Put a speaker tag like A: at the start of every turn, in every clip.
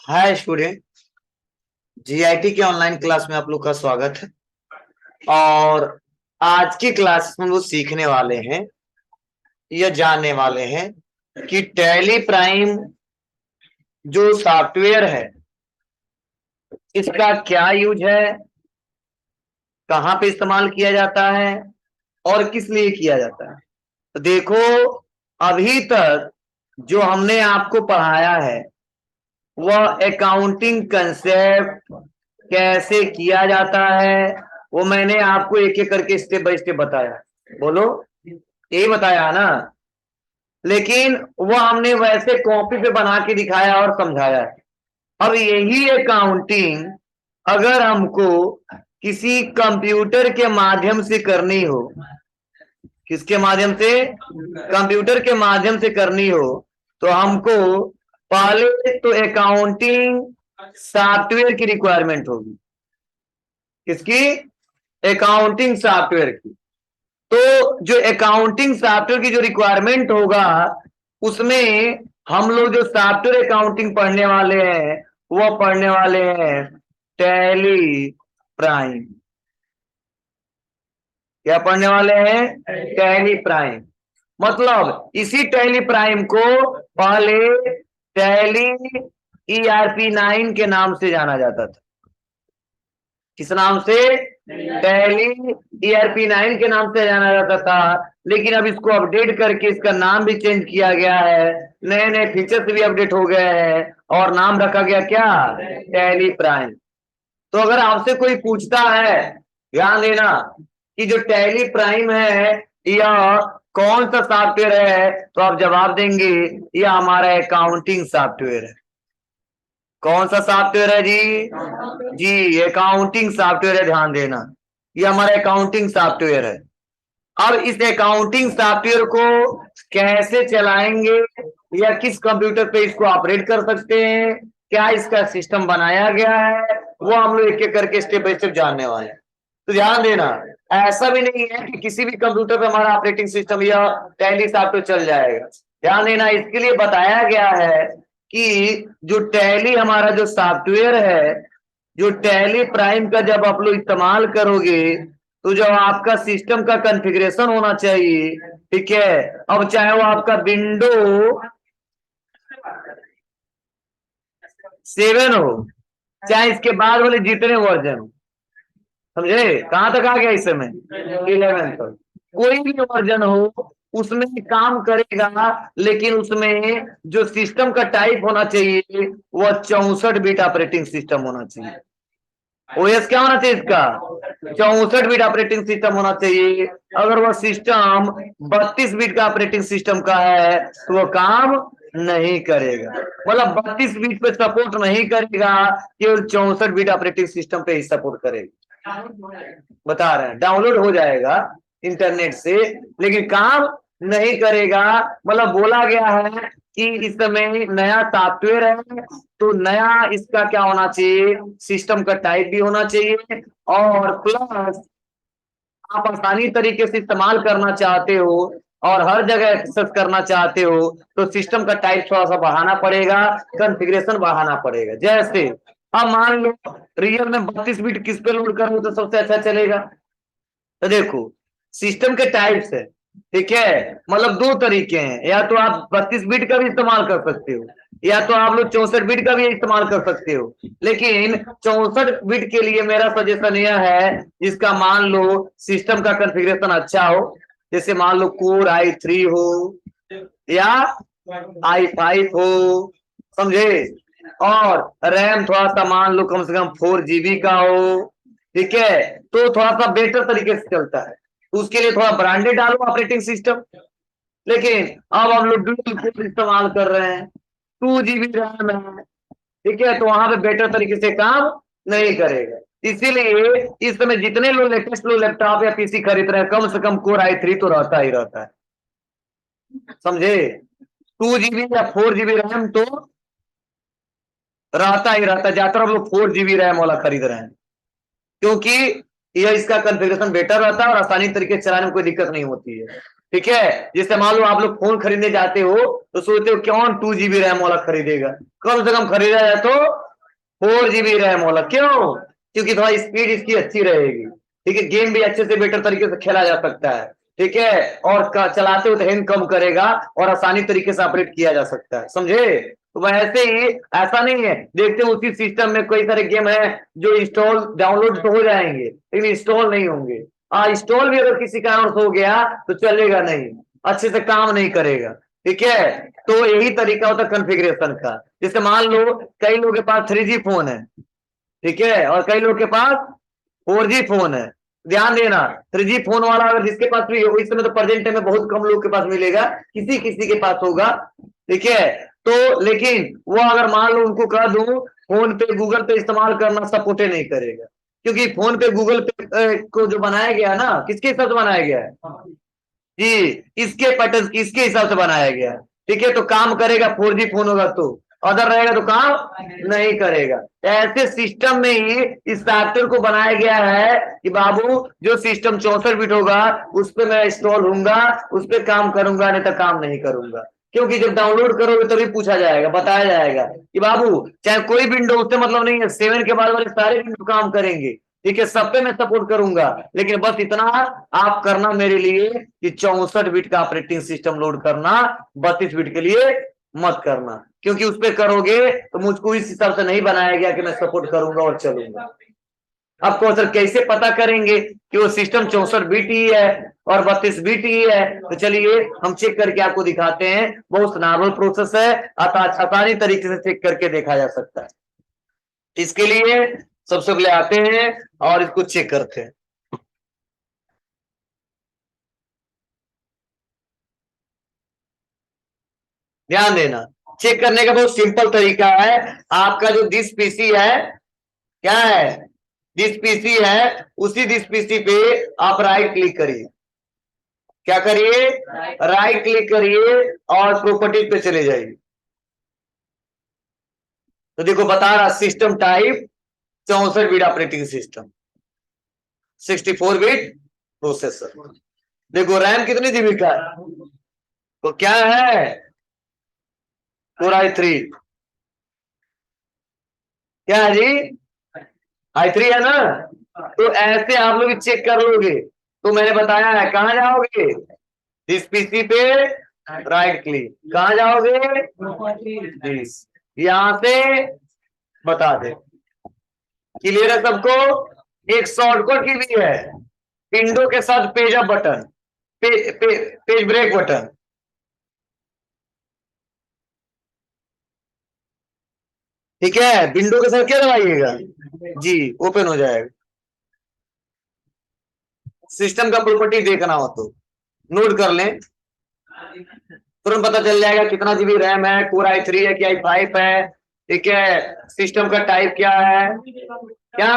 A: Hi student. GIT के online class में आप लोग का स्वागत है। और आज की क्लास में हम लोग सीखने वाले हैं या जानने वाले हैं कि टैली प्राइम जो सॉफ्टवेयर है इसका क्या यूज है, कहाँ पे इस्तेमाल किया जाता है और किस लिए किया जाता है। तो देखो, अभी तक जो हमने आपको पढ़ाया है वह अकाउंटिंग कंसेप्ट कैसे किया जाता है वो मैंने आपको एक एक करके स्टेप बाय स्टेप बताया। बोलो, यही बताया ना। लेकिन वो हमने वैसे कॉपी पे बना के दिखाया और समझाया है। अब यही अकाउंटिंग अगर हमको किसी कंप्यूटर के माध्यम से करनी हो, किसके माध्यम से? कंप्यूटर के माध्यम से करनी हो तो हमको पहले तो अकाउंटिंग सॉफ्टवेयर की रिक्वायरमेंट होगी। किसकी? अकाउंटिंग सॉफ्टवेयर की। तो जो अकाउंटिंग सॉफ्टवेयर की जो रिक्वायरमेंट होगा उसमें हम लोग जो सॉफ्टवेयर अकाउंटिंग पढ़ने वाले हैं वो पढ़ने वाले हैं टैली प्राइम। क्या पढ़ने वाले हैं? Tally prime. मतलब इसी टैली प्राइम को पहले टैली ERP9 के नाम से जाना जाता था। किस नाम से? टैली ERP9 के नाम से जाना जाता था। लेकिन अब इसको अपडेट करके इसका नाम भी चेंज किया गया है, नए नए फीचर्स भी अपडेट हो गए हैं और नाम रखा गया क्या? Tally prime. तो अगर आपसे कोई पूछता है, ध्यान देना, कि जो टैली प्राइम है यह कौन सा सॉफ्टवेयर है, तो आप जवाब देंगे यह हमारा अकाउंटिंग सॉफ्टवेयर है। कौन सा सॉफ्टवेयर है जी? जी, अकाउंटिंग सॉफ्टवेयर है। ध्यान देना, ये हमारा अकाउंटिंग सॉफ्टवेयर है। अब इस अकाउंटिंग सॉफ्टवेयर को कैसे चलाएंगे या किस कंप्यूटर पे इसको ऑपरेट कर सकते हैं, क्या इसका सिस्टम बनाया गया है, वो हम लोग एक एक करके स्टेप बाय स्टेप जानने वाले हैं। तो ध्यान देना, ऐसा भी नहीं है कि किसी भी कंप्यूटर पे हमारा ऑपरेटिंग सिस्टम या टैली सॉफ्टवेयर चल जाएगा। ध्यान देना, इसके लिए बताया गया है कि जो टैली हमारा जो सॉफ्टवेयर है, जो टैली प्राइम का जब आप लोग इस्तेमाल करोगे तो जो आपका सिस्टम का कॉन्फ़िगरेशन होना चाहिए, ठीक है, अब चाहे वो आपका विंडो 7 हो चाहे इसके बाद वाले जितने वर्जन हो, समझे? कहां तक आ गया इस समय? 11 तक। कोई भी वर्जन हो उसमें काम करेगा, लेकिन उसमें जो सिस्टम का टाइप होना चाहिए वह 64 बिट ऑपरेटिंग सिस्टम होना चाहिए। ओएस क्या होना चाहिए इसका? 64 बिट ऑपरेटिंग सिस्टम होना चाहिए। अगर वह सिस्टम 32 बिट का ऑपरेटिंग सिस्टम का है तो वह काम नहीं करेगा। मतलब 32 बिट पे सपोर्ट नहीं करेगा, केवल 64 बिट ऑपरेटिंग सिस्टम पे ही सपोर्ट करेगा। बता रहे हैं, डाउनलोड हो जाएगा इंटरनेट से लेकिन काम नहीं करेगा। मतलब बोला गया है कि इस समय नया सॉफ्टवेयर है तो नया इसका क्या होना चाहिए? सिस्टम का टाइप भी होना चाहिए और प्लस आप आसानी तरीके से इस्तेमाल करना चाहते हो और हर जगह एक्सेस करना चाहते हो तो सिस्टम का टाइप थोड़ा सा बढ़ाना पड़ेगा, कॉन्फ़िगरेशन बढ़ाना पड़ेगा। जैसे अब मान लो रियल में 32 बिट किस पे लोड करो तो सबसे अच्छा चलेगा। तो देखो, सिस्टम के टाइप्स है, ठीक है, मतलब दो तरीके हैं, या तो आप 32 बिट का भी इस्तेमाल कर सकते हो या तो आप लोग 64 बिट का भी इस्तेमाल कर सकते हो। लेकिन 64 बिट के लिए मेरा सजेशन यह है जिसका मान लो सिस्टम का कॉन्फ़िगरेशन अच्छा हो, जैसे मान लो कोर i3 हो या i5 हो, समझे, और रैम थोड़ा सा मान लो कम से कम 4 GB का हो, ठीक है, तो थोड़ा सा बेटर तरीके से चलता है। उसके लिए थोड़ा ब्रांडेड डालो ऑपरेटिंग सिस्टम। लेकिन अब हम लोग डुअल कोर इस्तेमाल कर रहे हैं, 2 GB रैम है, ठीक है, तो वहां पे बेटर तरीके से काम नहीं करेगा। इसीलिए इस समय जितने लोग लेटेस्ट लोग लैपटॉप या पीसी खरीद रहे हैं कम से कम कोर i3 तो रहता ही रहता है, समझे। 2 GB या 4 GB रैम तो रहता ही रहता है। ज्यादातर हम लोग 4 GB रैम वाला खरीद रहे हैं क्योंकि यह इसका कॉन्फ़िगरेशन बेटर रहता है और आसानी तरीके से चलाने में कोई दिक्कत नहीं होती है। ठीक है। जिससे मान लो आप लोग फोन खरीदने जाते हो तो सोचते हो कौन 2 GB रैम वाला खरीदेगा, कम से कम खरीदा जाए तो 4 GB रैम वाला। क्यों? क्योंकि थोड़ा स्पीड इसकी अच्छी रहेगी, ठीक है, गेम भी अच्छे से बेटर तरीके से खेला जा सकता है, ठीक है, और चलाते हो तो हैंग कम करेगा और आसानी तरीके से ऑपरेट किया जा सकता है, समझे। तो वैसे ही ऐसा नहीं है, देखते हो उसी सिस्टम में कई सारे गेम है जो इंस्टॉल डाउनलोड तो हो जाएंगे लेकिन इंस्टॉल नहीं होंगे। इंस्टॉल भी अगर किसी कारण से हो गया तो चलेगा नहीं, अच्छे से काम नहीं करेगा, ठीक है। तो यही तरीका होता है कॉन्फ़िगरेशन का। जैसे मान लो कई लोगों के पास 3G फोन है, ठीक है, और कई लोगों के पास 4G फोन है। ध्यान देना, 3G फोन वाला अगर जिसके पास भी हो, इस समय तो प्रेजेंट टाइम में बहुत कम लोग के पास मिलेगा, किसी किसी के पास होगा, ठीक है। तो लेकिन वो अगर मान लो उनको कह दूं फोन पे गूगल पे इस्तेमाल करना, सपोर्ट नहीं करेगा, क्योंकि फोन पे गूगल पे को जो बनाया गया है ना, किसके हिसाब से बनाया गया है जी, इसके पैटर्न इसके हिसाब से बनाया गया है, ठीक है। तो काम करेगा 4G फोन होगा तो, अदर रहेगा तो काम नहीं करेगा। ऐसे सिस्टम में ही इस सॉफ्टवेयर को बनाया गया है कि बाबू जो सिस्टम 64 बिट होगा उस पर मैं इंस्टॉल होऊंगा, उस पर काम करूंगा, नहीं तो काम नहीं करूंगा। क्योंकि जब डाउनलोड करोगे तभी पूछा जाएगा, बताया जाएगा कि बाबू चाहे कोई विंडो, उससे मतलब नहीं है, 7 के बाद वाले सारे विंडो काम करेंगे, ठीक है, सब पे मैं सपोर्ट करूंगा, लेकिन बस इतना आप करना मेरे लिए कि 64 बिट का ऑपरेटिंग सिस्टम लोड करना, 32 बिट के लिए मत करना, क्योंकि उस पर करोगे तो मुझको इस हिसाब से नहीं बनाया गया कि मैं सपोर्ट करूंगा और चलूंगा। आपको सर कैसे पता करेंगे कि वो सिस्टम 64 बिट ही है और 32 बिट ही है? तो चलिए हम चेक करके आपको दिखाते हैं, बहुत नॉर्मल प्रोसेस है, आसानी तरीके से चेक करके देखा जा सकता है। इसके लिए सबसे पहले आते हैं और इसको चेक करते हैं। ध्यान देना, चेक करने का बहुत सिंपल तरीका है। आपका जो दिस पीसी है, क्या है, दिस पीसी है, उसी दिस पीसी पे आप राइट क्लिक करिए। क्या करिए? राइट क्लिक करिए और प्रॉपर्टीज पे चले जाइए। तो देखो बता रहा system type 64 bit operating system, 64 bit processor. देखो रैम कितनी जीबी का है, तो क्या है, कोर i3। क्या है जी? i3 है ना। तो ऐसे आप लोग चेक कर लोगे। तो मैंने बताया है, कहां जाओगे, इस पीसी पे राइट क्लिक, कहां जाओगे, दिस, यहां से बता दे। क्लियर है सबको? एक शॉर्टकट की भी है, विंडो के साथ page up button, page break button, ठीक है, विंडो के साथ क्या दबाइएगा जी, ओपन हो जाएगा। सिस्टम का प्रॉपर्टी देखना हो तो नोट कर लें, तुरंत पता चल जाएगा कितना जीबी रैम है, कोर i3 है कि i5 है, ठीक है, सिस्टम का टाइप क्या है, क्या,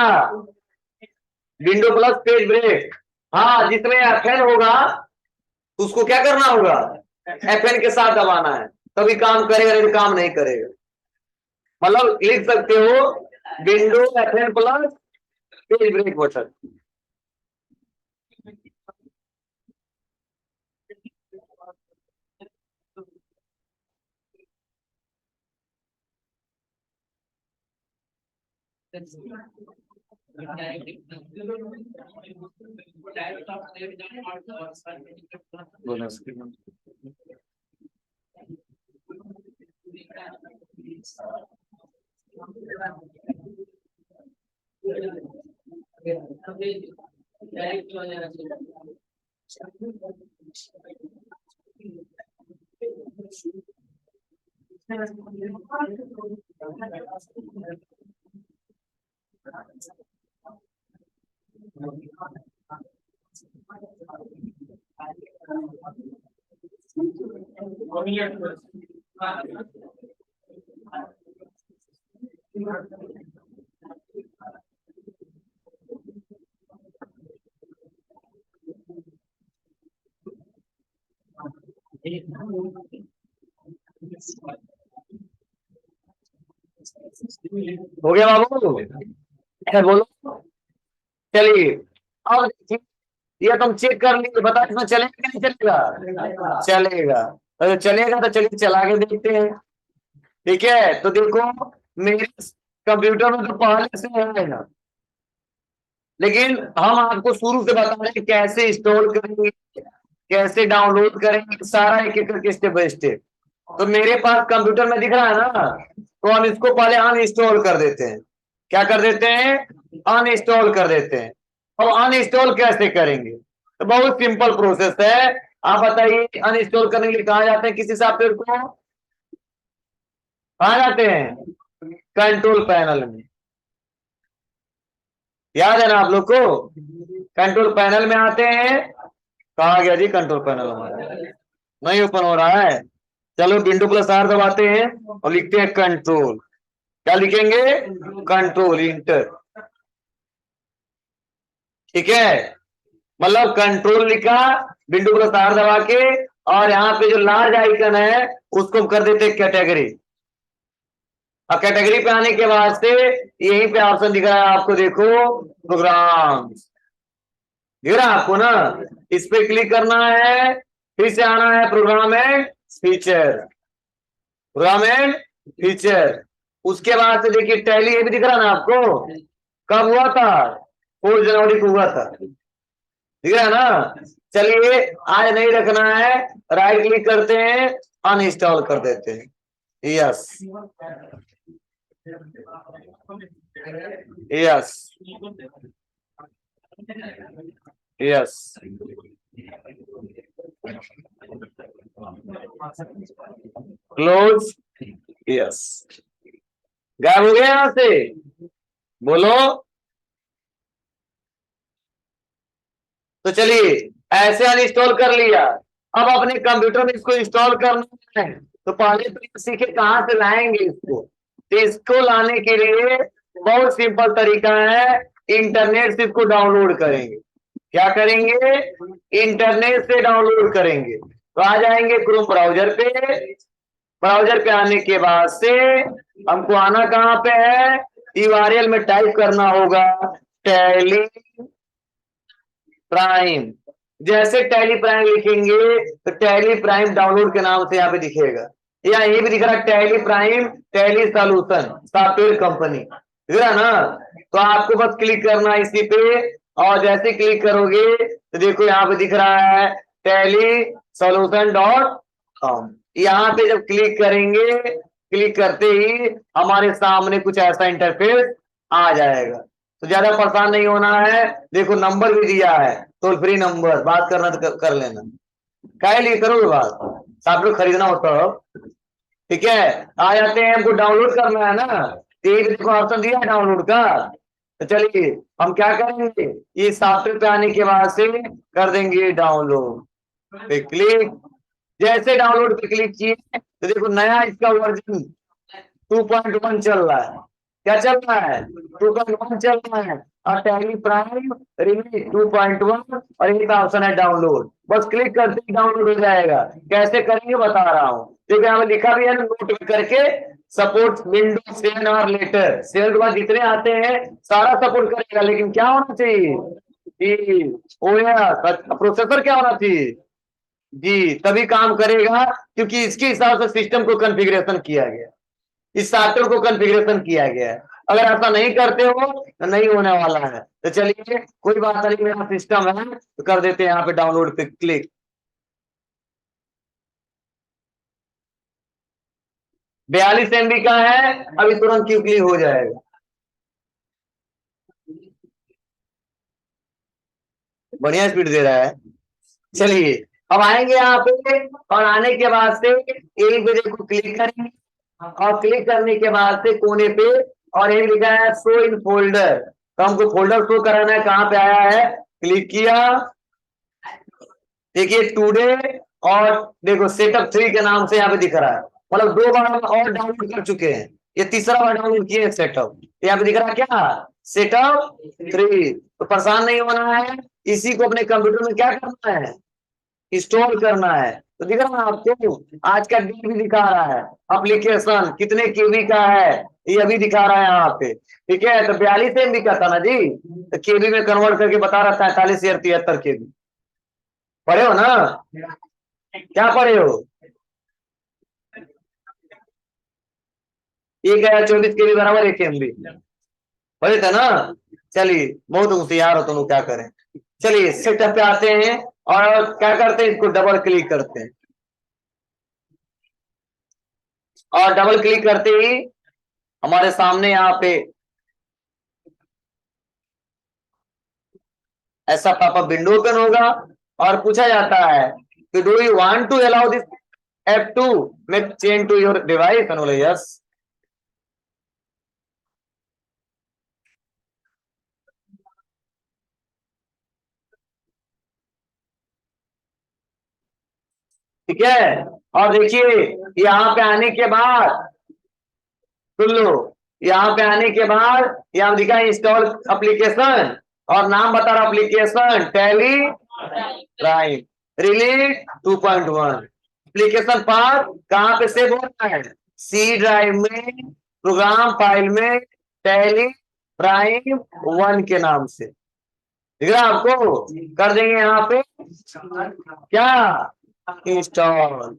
A: विंडो प्लस पेज ब्रेक। हाँ, जिसमें FN होगा उसको क्या करना होगा, FN के साथ दबाना है, तभी काम करेगा, नहीं तो काम नहीं करेगा। मतलब लिख सकते हो window FN plus page break button. हो गया बाबू, बोलो। चलिए अब देखिए, ये तुम चेक कर लीजिए, बता इसमें चलेगा कि नहीं चलेगा? चलेगा। अगर चलेगा तो चलिए चला के देखते हैं। ठीक है, तो देखो मेरे कंप्यूटर में तो पहले से है ना, लेकिन हम आपको शुरू से बता रहे हैं कैसे इंस्टॉल करेंगे, कैसे डाउनलोड करेंगे, सारा एक एक करके स्टेप बाय स्टेप। तो मेरे पास कंप्यूटर में दिख रहा है ना, तो हम इसको पहले अनइंस्टॉल कर देते हैं। क्या कर देते हैं? अनइंस्टॉल कर देते हैं। अब अनइंस्टॉल कैसे करेंगे? तो बहुत सिंपल प्रोसेस है। आप बताइए अनइंस्टॉल करने के लिए कहाँ जाते हैं किसी सॉफ्टवेयर को? कहाँ जाते हैं? कंट्रोल पैनल में। याद है ना आप लोग को? कंट्रोल पैनल में आते हैं। कहा गया जी कंट्रोल पैनल हमारा? नहीं ओपन हो रहा है। चलो विंडो प्लस आर दबाते हैं और लिखते हैं कंट्रोल। क्या लिखेंगे? Control inter. ठीक है, मतलब कंट्रोल लिखा, विंडो प्लस आर दबा के, और यहाँ पे जो लार्ज आइकन है उसको हम कर देते हैं कैटेगरी। और कैटेगरी पे आने के बाद से यहीं पे ऑप्शन दिख रहा है आपको, देखो प्रोग्राम्स दिख रहा है आपको ना, इस पे क्लिक करना है, फिर से आना है program and feature, program and feature. उसके बाद से देखिए टैली, ये भी दिख रहा ना आपको, कब हुआ था? 4 जनवरी को हुआ था, दिख रहा है ना। चलिए आज नहीं रखना है, राइट क्लिक करते हैं, अनइंस्टॉल कर देते हैं। Yes yes yes, close, yes. गायब हो गया यहां से? बोलो। तो चलिए ऐसे अनइंस्टॉल कर लिया। अब अपने कंप्यूटर में इसको इंस्टॉल करना है, तो पहले तो सीखे कहां से लाएंगे इसको। तो इसको लाने के लिए बहुत सिंपल तरीका है, इंटरनेट से इसको डाउनलोड करेंगे। क्या करेंगे? इंटरनेट से डाउनलोड करेंगे। तो आ जाएंगे क्रोम ब्राउजर पे। ब्राउजर पे आने के बाद से हमको आना कहां पे है? यूआरएल में टाइप करना होगा टैली प्राइम। जैसे टैली प्राइम लिखेंगे तो टैली प्राइम डाउनलोड के नाम से यहाँ पे दिखेगा, या ये भी दिख रहा है tally prime, tally solution software company, दिख रहा ना। तो आपको बस क्लिक करना है इसी पे, और जैसे क्लिक करोगे तो देखो यहाँ पे दिख रहा है टैली सॉल्यूशन डॉट कॉम। यहाँ पे जब क्लिक करेंगे, क्लिक करते ही हमारे सामने कुछ ऐसा इंटरफेस आ जाएगा। तो ज्यादा परेशान नहीं होना है, देखो नंबर भी दिया है, टोल फ्री नंबर, बात करना तो कर लेना। क्या लिए करोगे बात, सॉफ्टवेयर खरीदना होता है। ठीक है, आ जाते हैं, हमको डाउनलोड करना है ना, तो ये देखो ऑप्शन दिया है डाउनलोड का। तो चलिए हम क्या करेंगे, ये सॉफ्टवेयर पे आने के बाद से कर देंगे डाउनलोड पे क्लिक। जैसे डाउनलोड पे क्लिक किए तो देखो नया इसका वर्जन 2.1 चल रहा है। क्या चल रहा है? 2.1 चल रहा है, और टैली प्राइम रिलीज 2.1, और एक ऑप्शन है डाउनलोड। बस क्लिक करते ही डाउनलोड हो जाएगा। कैसे करेंगे बता रहा हूँ, देखिए यहाँ लिखा भी है ना नोट में करके, सपोर्ट विंडोज 7 और लेटर। 7 के बाद जितने आते हैं सारा सपोर्ट करेगा, लेकिन क्या होना चाहिए जी, ओएस प्रोसेसर क्या होना चाहिए जी, तभी काम करेगा, क्योंकि इसके हिसाब से सिस्टम को कॉन्फ़िगरेशन किया गया, इस सॉफ्टवेयर को कॉन्फ़िगरेशन किया गया है। अगर ऐसा नहीं करते हो तो नहीं होने वाला है। तो चलिए कोई बात नहीं, मेरा सिस्टम है तो कर देते हैं यहाँ पे डाउनलोड पे क्लिक। 42 MB का है, अभी तुरंत क्विकली हो जाएगा। बढ़िया स्पीड दे रहा है। चलिए अब आएंगे यहाँ पे, और आने के बाद से एक बजे को क्लिक करेंगे, और क्लिक करने के बाद से कोने पे और एक लिखा है शो इन फोल्डर, तो हमको फोल्डर शो कराना है, कहाँ पे आया है, क्लिक किया, देखिए टुडे, और देखो सेटअप 3 के नाम से यहाँ पे दिख रहा है, मतलब 2 बार हम और डाउनलोड कर चुके हैं, ये तीसरा बार डाउनलोड किए सेटअप, यहाँ पे दिख रहा है क्या, सेटअप 3। तो परेशान नहीं होना है, इसी को अपने कंप्यूटर में क्या करना है, इंस्टॉल करना है। तो दिख रहा है आपको, आज का डेट भी दिखा रहा है, एप्लीकेशन कितने केबी का है ये अभी दिखा रहा है यहाँ पे। ठीक है, तो 42 MB का था ना जी, तो केबी में कन्वर्ट करके बता रहा था 43 या 73 केबी। पढ़े हो ना, क्या पढ़े हो? 1024 केबी बराबर 1 MB पढ़े थे ना। चलिए बहुत होशियार हो तुम लोग, क्या करें। चलिए सेटअप पे आते हैं और क्या करते हैं, इसको डबल क्लिक करते हैं, और डबल क्लिक करते ही हमारे सामने यहाँ पे ऐसा पॉपअप विंडो ओपन होगा, और पूछा जाता है कि do you want to allow this app to make change to your device, बोले यस। ठीक है, और देखिए यहाँ पे आने के बाद सुन लो, यहाँ पे आने के बाद यहाँ लिखा है इंस्टॉल एप्लीकेशन, और नाम बता रहा application tally prime release 2.1। Application path कहाँ पे सेव होता है, सी ड्राइव में, प्रोग्राम फाइल में, टैली प्राइम 1 के नाम से। ठीक है, आपको कर देंगे यहाँ पे क्या, इंस्टॉल।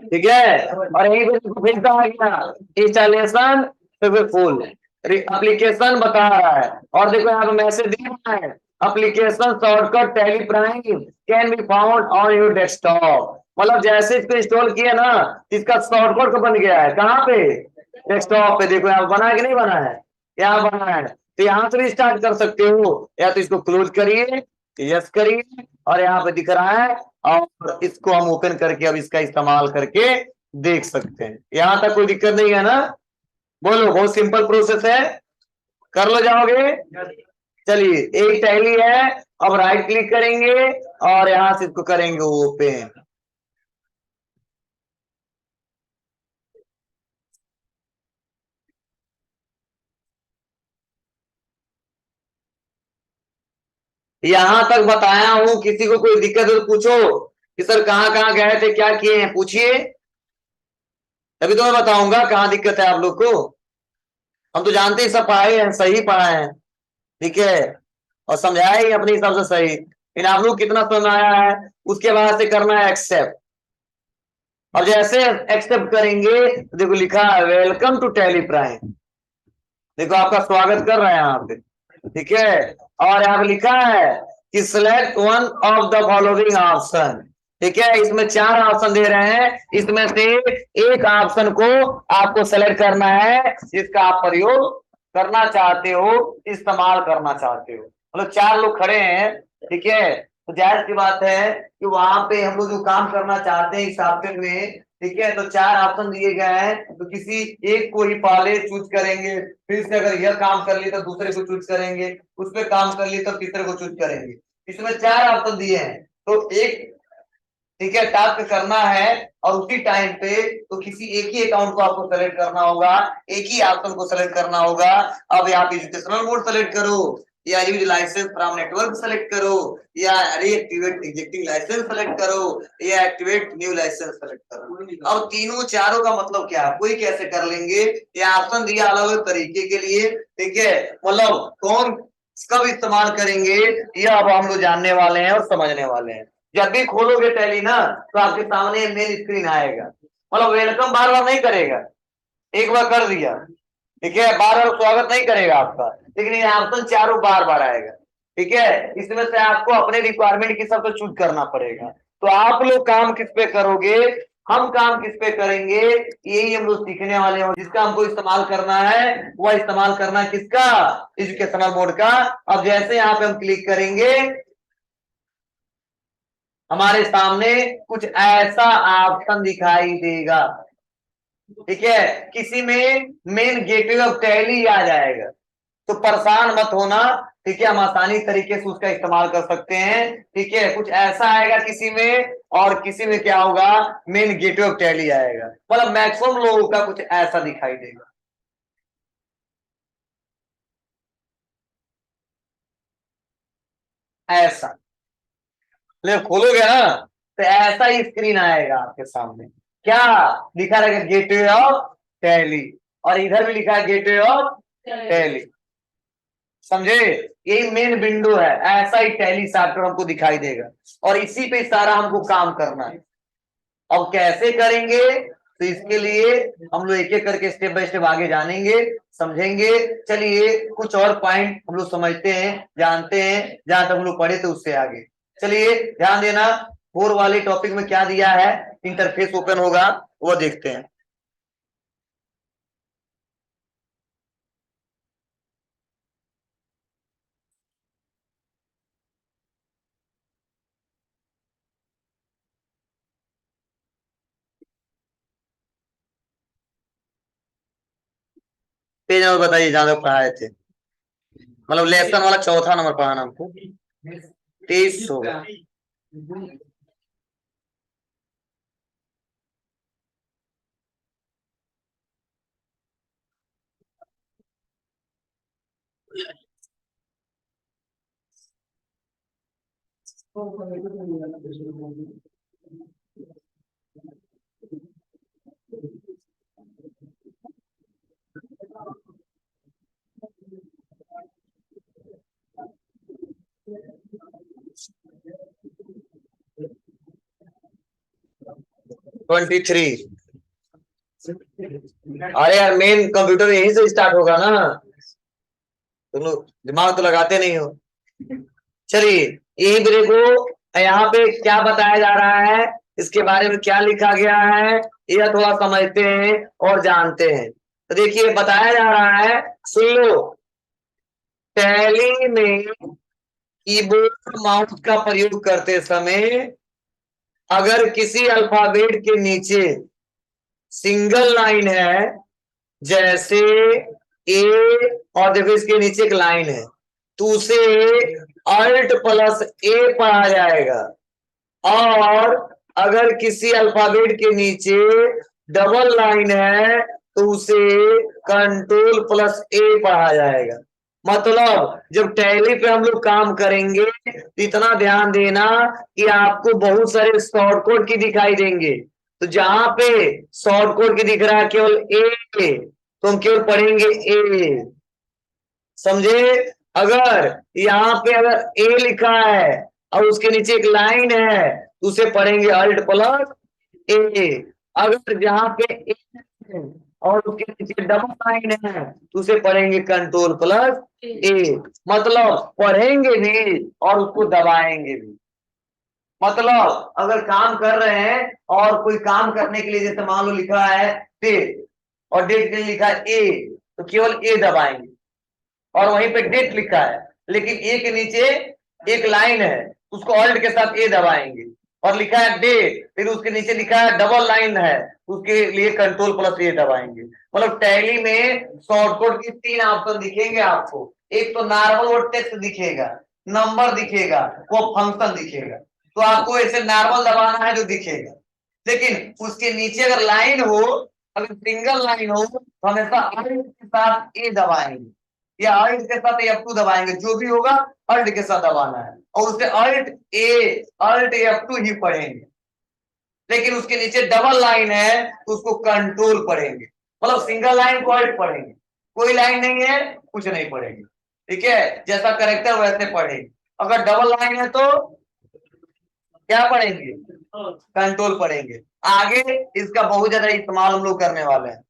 A: ठीक है, और यहीं पे फिर से आ गया इंस्टॉलेशन सक्सेसफुल, एप्लीकेशन बता रहा है, और देखो यहाँ पे मैसेज दिया हुआ है, application shortcut tally prime can be found on your desktop. मतलब जैसे इसको इंस्टॉल किया ना, इसका शॉर्टकट बन गया है कहाँ पे, डेस्कटॉप पे। देखो यहाँ बना है कि नहीं बना है, यहाँ बना है। तो यहाँ से भी स्टार्ट कर सकते हो, या तो इसको क्लोज करिए, यस करिए, और यहाँ पे दिख रहा है, और इसको हम ओपन करके अब इसका इस्तेमाल करके देख सकते हैं। यहां तक कोई दिक्कत नहीं है ना, बोलो, बहुत सिंपल प्रोसेस है, कर लो जाओगे। चलिए एक टैली है, अब राइट क्लिक करेंगे और यहां से इसको करेंगे ओपन। यहां तक बताया हूं, किसी को कोई दिक्कत हो तो पूछो कि सर कहाँ कहाँ गए थे, क्या किए हैं, पूछिए, तभी तो मैं बताऊंगा कहाँ दिक्कत है आप लोग को। हम तो जानते हैं सब पढ़ाए हैं, सही पढ़ाए हैं, ठीक है, और समझाया ही अपने हिसाब से सही, इन आप लोग कितना समझ आया है, उसके बाद से करना है एक्सेप्ट। और जैसे एक्सेप्ट करेंगे तो देखो लिखा है वेलकम टू टैली प्राइम, देखो आपका स्वागत कर रहे हैं यहाँ पे। ठीक है, और यहाँ पे लिखा है कि select one of the following option. ठीक है, इसमें 4 ऑप्शन दे रहे हैं, इसमें से एक ऑप्शन को आपको सेलेक्ट करना है जिसका आप प्रयोग करना चाहते हो, इस्तेमाल करना चाहते हो। मतलब 4 लोग खड़े हैं, ठीक है, तो जाहिर सी बात है कि वहां पे हम लोग जो काम करना चाहते हैं इस ऑप्शन में, ठीक है, तो 4 ऑप्शन दिए गए हैं, तो किसी एक को ही पहले चूज करेंगे, फिर से अगर यह काम कर ली तो दूसरे को चूज करेंगे, उस पर काम कर ली तो तीसरे को चूज करेंगे। इसमें 4 ऑप्शन दिए हैं, तो एक, ठीक है, टास्क करना है, और उसी टाइम पे तो किसी एक ही अकाउंट को आपको सेलेक्ट करना होगा, एक ही ऑप्शन को सेलेक्ट करना होगा। अब आप एजुकेशनल मोड सेलेक्ट करो, या use licence from network select करो, या रीएक्टिवेट एग्जिस्टिंग लाइसेंस सेलेक्ट करो, या एक्टिवेट न्यू लाइसेंस सेलेक्ट करो। अब तीनों चारों का मतलब क्या है, कोई कैसे कर लेंगे, ये ऑप्शन दिया अलग अलग तरीके के लिए, ठीक है, मतलब कौन कब इस्तेमाल करेंगे यह अब हम लोग जानने वाले हैं और समझने वाले हैं। जब भी खोलोगे टैली ना, तो आपके सामने मेन स्क्रीन आएगा, मतलब वेलकम बार बार नहीं करेगा, एक बार कर दिया, ठीक है, बार बार स्वागत नहीं करेगा आपका, लेकिन ये ऑप्शन चारों बार बार आएगा। ठीक है, इसमें से आपको अपने रिक्वायरमेंट के हिसाब से चूज करना पड़ेगा। तो आप लोग काम किस पे करोगे, हम काम किस पे करेंगे, यही हम लोग सीखने वाले हैं। जिसका हमको इस्तेमाल करना है वह इस्तेमाल करना है किसका, एजुकेशनल मोड का। अब जैसे यहाँ पे हम क्लिक करेंगे, हमारे सामने कुछ ऐसा ऑप्शन दिखाई देगा, ठीक है, किसी में मेन गेटवे ऑफ टैली आ जाएगा, तो परेशान मत होना, ठीक है, हम आसानी तरीके से उसका इस्तेमाल कर सकते हैं। ठीक है, कुछ ऐसा आएगा किसी में और किसी में क्या होगा, मेन गेटवे ऑफ टैली आएगा। मतलब मैक्सिमम लोगों का कुछ ऐसा दिखाई देगा। ऐसा ले खोलोगे ना तो ऐसा ही स्क्रीन आएगा आपके सामने। क्या लिखा रहेगा, गेटवे ऑफ टैली, और इधर भी लिखा है गेटवे ऑफ टैली। समझे, यही मेन विंडो है, ऐसा ही टैली सॉफ्टवेयर हमको दिखाई देगा और इसी पे सारा हमको काम करना है। अब कैसे करेंगे, तो इसके लिए हम लोग एक एक करके स्टेप बाय स्टेप आगे जानेंगे, समझेंगे। चलिए कुछ और पॉइंट हम लोग समझते हैं, जानते हैं, जहां तक हम लोग पढ़े थे उससे आगे। चलिए ध्यान देना, 4 वाले टॉपिक में क्या दिया है, इंटरफेस ओपन होगा वो देखते हैं। पेज नंबर बताइए जहां तक पढ़ाए थे, मतलब लेसन वाला चौथा नंबर पढ़ाना हमको। 23 होगा। 23। अरे यार मेन कंप्यूटर यहीं से स्टार्ट होगा ना, तुम लोग दिमाग तो लगाते नहीं हो। चलिए यही मेरे को यहाँ पे क्या बताया जा रहा है, इसके बारे में क्या लिखा गया है, यह थोड़ा समझते हैं और जानते हैं। तो देखिए बताया जा रहा है, सुन लो। टैली में कीबोर्ड माउस का प्रयोग करते समय अगर किसी अल्फाबेट के नीचे सिंगल लाइन है, जैसे ए, और देखो इसके नीचे एक लाइन है, तो उसे अल्ट प्लस ए पढ़ा जाएगा। और अगर किसी अल्फाबेट के नीचे डबल लाइन है तो उसे कंट्रोल प्लस ए पढ़ा जाएगा। मतलब जब टैली पे हम लोग काम करेंगे तो इतना ध्यान देना कि आपको बहुत सारे शॉर्टकट की दिखाई देंगे। तो जहां पे शॉर्टकट की दिख रहा है केवल ए, तो हम केवल पढ़ेंगे ए। समझे, अगर यहाँ पे अगर ए लिखा है और उसके नीचे एक लाइन है तो उसे पढ़ेंगे अल्ट प्लस ए। अगर जहां पे ए है और उसके नीचे डबल लाइन है तो उसे पढ़ेंगे कंट्रोल प्लस ए। मतलब पढ़ेंगे भी और उसको दबाएंगे भी। मतलब अगर काम कर रहे हैं और कोई काम करने के लिए जैसे मान लो लिखा है डेट, और डेट के लिए लिखा है ए, तो केवल ए दबाएंगे। और वहीं पे डेट लिखा है लेकिन ए के नीचे एक लाइन है, उसको ऑल्ट के साथ ए दबाएंगे। और लिखा है डेट, फिर उसके नीचे लिखा है डबल लाइन है, उसके लिए कंट्रोल प्लस ए दबाएंगे। मतलब टैली में शॉर्टकट की 3 ऑप्शन दिखेंगे आपको। एक तो नॉर्मल वर्ड टेक्स्ट दिखेगा, नंबर दिखेगा, वो फंक्शन दिखेगा। तो आपको ऐसे नॉर्मल दबाना है जो दिखेगा, लेकिन उसके नीचे अगर लाइन हो, अगर सिंगल लाइन हो तो हमेशा अल्ट के साथ ए दबाएंगे, या अल्ट के साथ F2 दबाएंगे, जो भी होगा अल्ट के साथ दबाना है। और उससे अल्ट F2 ही पढ़ेंगे। लेकिन उसके नीचे डबल लाइन है तो उसको कंट्रोल पढ़ेंगे। मतलब सिंगल लाइन को अल्ट पढ़ेंगे, कोई लाइन नहीं है कुछ नहीं पढ़ेंगे। ठीक है, जैसा करेक्टर वैसे पढ़ेंगे। अगर डबल लाइन है तो क्या पढ़ेंगे, कंट्रोल पढ़ेंगे। आगे इसका बहुत ज्यादा इस्तेमाल हम लोग करने वाले हैं,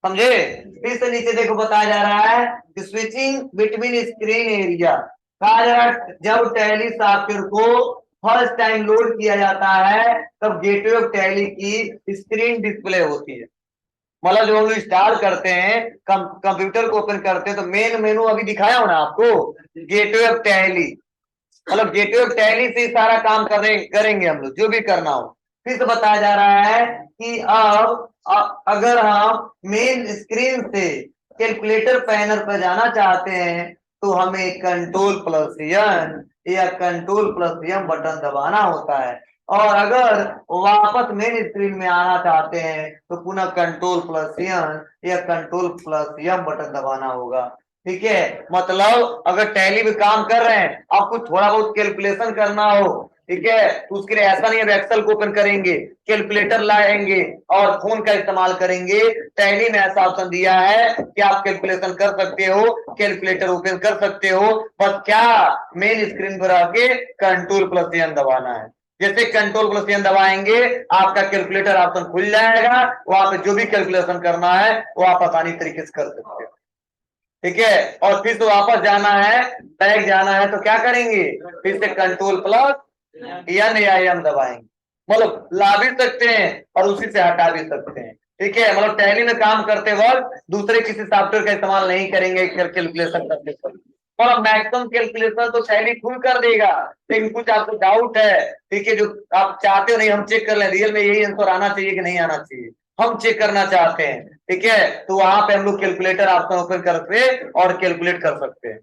A: समझे। फिर से नीचे देखो बताया जा रहा है कि स्विचिंग बिटवीन स्क्रीन एरिया, कहा जा रहा है जब टैली सॉफ्टवेयर को फर्स्ट टाइम लोड किया जाता है तब गेटवे ऑफ टैली की स्क्रीन डिस्प्ले होती है। मतलब जब हम लोग स्टार्ट करते हैं, कंप्यूटर को ओपन करते हैं, तो मेन मेनू अभी दिखाया हो ना आपको, गेटवे ऑफ टैली। मतलब गेटवे ऑफ टैली से सारा काम करेंगे हम लोग जो भी करना हो। फिर से बताया जा रहा है कि अब अगर हम मेन स्क्रीन से कैलकुलेटर पैनल पर जाना चाहते हैं तो हमें कंट्रोल प्लस एन या कंट्रोल प्लस एम बटन दबाना होता है। और अगर वापस मेन स्क्रीन में आना चाहते हैं तो पुनः कंट्रोल प्लस एन या कंट्रोल प्लस एम बटन दबाना होगा। ठीक है, मतलब अगर टैली में काम कर रहे हैं, आपको थोड़ा बहुत कैलकुलेशन करना हो, ठीक है, तो उसके लिए ऐसा नहीं है एक्सेल को ओपन करेंगे, कैलकुलेटर लाएंगे और फोन का इस्तेमाल करेंगे। टैली में ऐसा ऑप्शन दिया है कि आप कैलकुलेशन कर सकते हो, कैलकुलेटर ओपन कर सकते हो, बस क्या मेन स्क्रीन पर आके कंट्रोल प्लस एन दबाना है। जैसे कंट्रोल प्लस एन दबाएंगे आपका कैलकुलेटर ऑप्शन खुल जाएगा, वहां पे जो भी कैलकुलेशन करना है वो आप आसानी तरीके से कर सकते हो। ठीक है, और फिर से वापस जाना है, बैक जाना है तो क्या करेंगे, फिर से कंट्रोल प्लस एन या एम दबाएंगे। मतलब ला भी सकते हैं और उसी से हटा भी सकते हैं। ठीक है, मतलब टैली में काम करते वक्त दूसरे किसी सॉफ्टवेयर का इस्तेमाल नहीं करेंगे कैलकुलेशन करते वक्त। और मैक्सिमम कैलकुलेशन तो टैली फुल कर देगा, लेकिन कुछ आपको डाउट है, ठीक है, जो आप चाहते हो नहीं हम चेक कर लें रियल में यही आंसर आना चाहिए कि नहीं आना चाहिए, हम चेक करना चाहते हैं, ठीक है, तो वहां पे हम लोग कैलकुलेटर ऑप्शन ओपन करके और कैलकुलेट कर सकते हैं।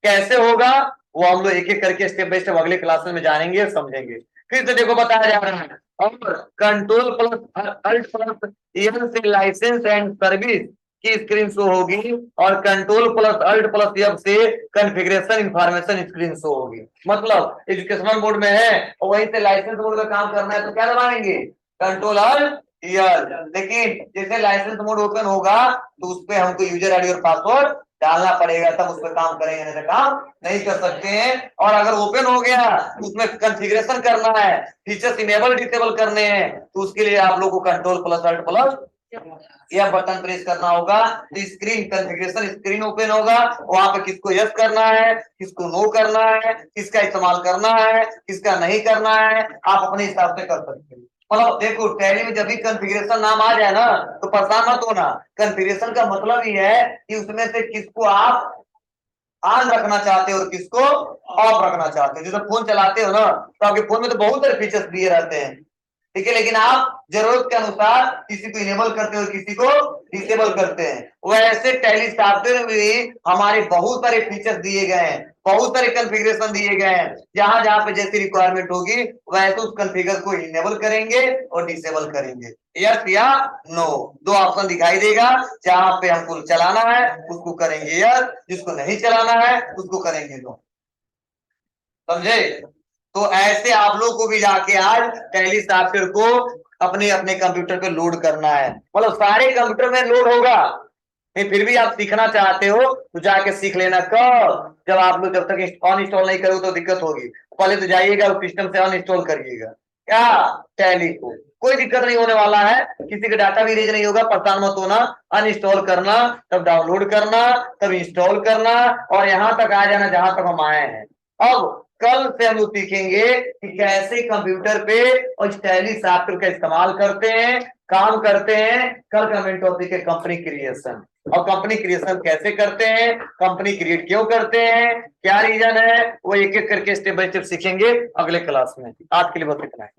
A: कैसे होगा वो हम लोग एक एक करके स्टेप बाय स्टेप अगले क्लास में जानेंगे समझेंगे। फिर से देखो बताया जा रहा है, और control plus alt plus N से लाइसेंस एंड सर्विस की स्क्रीन शो होगी और control plus alt plus F से कॉन्फ़िगरेशन इंफॉर्मेशन स्क्रीन शो होगी। मतलब एजुकेशनल मोड में है और वहीं से लाइसेंस मोड में काम करना है तो क्या दबाएंगे, कंट्रोल अल्ट एन। लेकिन जैसे लाइसेंस मोड ओपन होगा तो उस पर हमको यूजर आईडी और पासवर्ड डालना पड़ेगा, तब उस पर काम करेंगे, नहीं तो काम नहीं कर सकते हैं। और अगर ओपन हो गया उसमें कॉन्फ़िगरेशन करना है, फीचर्स इनेबल डिसेबल करने हैं, तो उसके लिए आप लोग को कंट्रोल प्लस अल्ट प्लस यह बटन प्रेस करना होगा। तो स्क्रीन कॉन्फ़िगरेशन स्क्रीन ओपन होगा, वहां पे किसको यस करना है, किसको नो करना है, किसका इस्तेमाल करना है, किसका नहीं करना है, आप अपने हिसाब से कर सकते हैं। मतलब देखो टैली में जब भी कॉन्फ़िगरेशन नाम आ जाए ना तो परेशान मत होना। कॉन्फ़िगरेशन का मतलब ही है कि उसमें से किसको आप ऑन रखना चाहते हो और किसको ऑफ रखना चाहते हो। जैसे फोन चलाते हो ना तो आपके फोन में तो बहुत सारे फीचर्स दिए रहते हैं, ठीक है, लेकिन आप जरूरत के अनुसार किसी को इनेबल करते हो किसी को डिसेबल करते हैं। वैसे टैली सॉफ्टवेयर में भी हमारे बहुत सारे फीचर्स दिए गए हैं, बहुत सारे कॉन्फ़िगरेशन दिए गए हैं, जहां जहां पे जैसी रिक्वायरमेंट होगी वैसे उस कॉन्फ़िगर को इनेबल करेंगे और डिसेबल करेंगे, यस या नो। दो ऑप्शन दिखाई देगा, जहां पे हमको चलाना है उसको करेंगे यस, जिसको नहीं चलाना है उसको करेंगे नो। समझे? तो ऐसे आप लोग को भी जाके आज टैली सॉफ्टवेयर को अपने अपने कंप्यूटर पे लोड करना है। मतलब सारे कंप्यूटर में लोड होगा, नहीं फिर भी आप सीखना चाहते हो तो जाके सीख लेना। कब, जब आप लोग जब तक अनइंस्टॉल नहीं करोगे तो दिक्कत होगी। पहले तो जाइएगा सिस्टम से अनइंस्टॉल करिएगा क्या टैली को, कोई दिक्कत नहीं होने वाला है, किसी का डाटा भी रेज नहीं होगा, परेशान मत होना। अनइंस्टॉल करना, तब डाउनलोड करना, तब इंस्टॉल करना और यहां तक आ जाना जहां तक हम आए हैं। अब कल से हम लोग सीखेंगे कि कैसे कंप्यूटर पे और टैली सॉफ्टवेयर का इस्तेमाल करते हैं, काम करते हैं। कल का मेन टॉपिक है कंपनी क्रिएशन, और कंपनी क्रिएशन कैसे करते हैं, कंपनी क्रिएट क्यों करते हैं, क्या रीजन है, वो एक एक करके स्टेप बाय स्टेप सीखेंगे अगले क्लास में। आज के लिए बस इतना है।